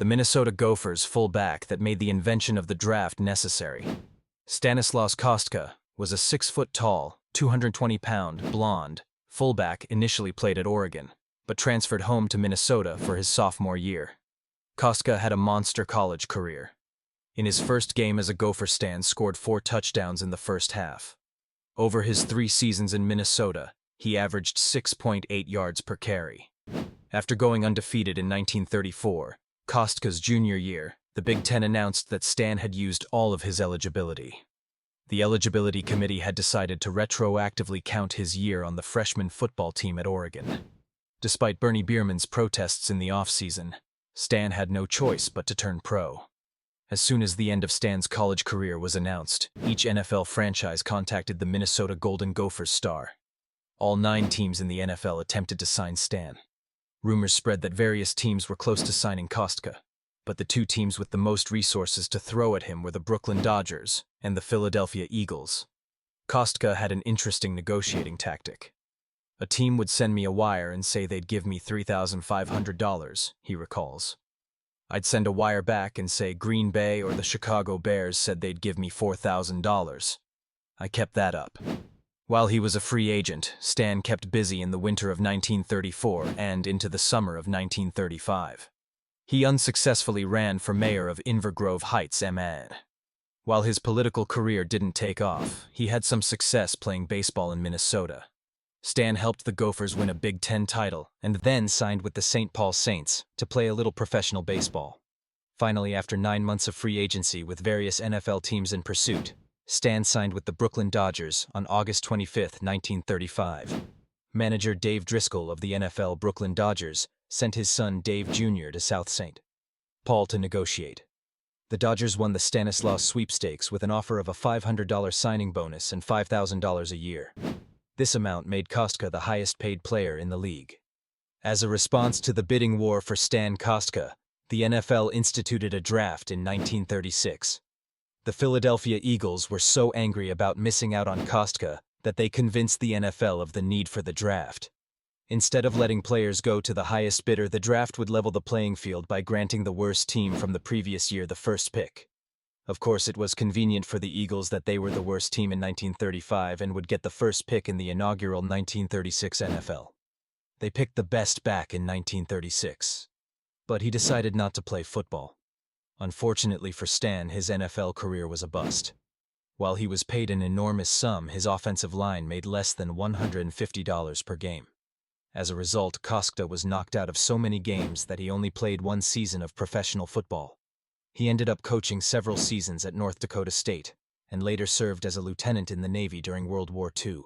the Minnesota Gophers fullback that made the invention of the draft necessary. StanislausKostka was a 6-foot-tall, 220-pound, blonde fullback initially played at Oregon, but transferred home to Minnesota for his sophomore year. Kostka had a monster college career. In his first game as a Gopher, Stan scored 4 touchdowns in the first half. Over his 3 seasons in Minnesota, he averaged 6.8 yards per carry. After going undefeated in 1934, Kostka's junior year, the Big Ten announced that Stan had used all of his eligibility. The eligibility committee had decided to retroactively count his year on the freshman football team at Oregon. Despite Bernie Bierman's protests in the offseason, Stan had no choice but to turn pro. As soon as the end of Stan's college career was announced, each NFL franchise contacted the Minnesota Golden Gophers star. All 9 teams in the NFL attempted to sign Stan. Rumors spread that various teams were close to signing Kostka, but the 2 teams with the most resources to throw at him were the Brooklyn Dodgers and the Philadelphia Eagles. Kostka had an interesting negotiating tactic. A team would send me a wire and say they'd give me $3,500, he recalls. I'd send a wire back and say Green Bay or the Chicago Bears said they'd give me $4,000. I kept that up. While he was a free agent, Stan kept busy in the winter of 1934 and into the summer of 1935. He unsuccessfully ran for mayor of Invergrove Heights, MN. While his political career didn't take off, he had some success playing baseball in Minnesota. Stan helped the Gophers win a Big Ten title and then signed with the St. Paul Saints to play a little professional baseball. Finally, after 9 months of free agency with various NFL teams in pursuit, Stan signed with the Brooklyn Dodgers on August 25, 1935. Manager Dave Driscoll of the NFL Brooklyn Dodgers sent his son Dave Jr. to South St. Paul to negotiate. The Dodgers won the Stanislaus sweepstakes with an offer of a $500 signing bonus and $5,000 a year. This amount made Kostka the highest-paid player in the league. As a response to the bidding war for Stan Kostka, the NFL instituted a draft in 1936. The Philadelphia Eagles were so angry about missing out on Kostka that they convinced the NFL of the need for the draft. Instead of letting players go to the highest bidder, the draft would level the playing field by granting the worst team from the previous year the first pick. Of course, it was convenient for the Eagles that they were the worst team in 1935 and would get the first pick in the inaugural 1936 NFL. They picked the best back in 1936. But he decided not to play football. Unfortunately for Stan, his NFL career was a bust. While he was paid an enormous sum, his offensive line made less than $150 per game. As a result, Kostka was knocked out of so many games that he only played 1 season of professional football. He ended up coaching several seasons at North Dakota State, and later served as a lieutenant in the Navy during World War II.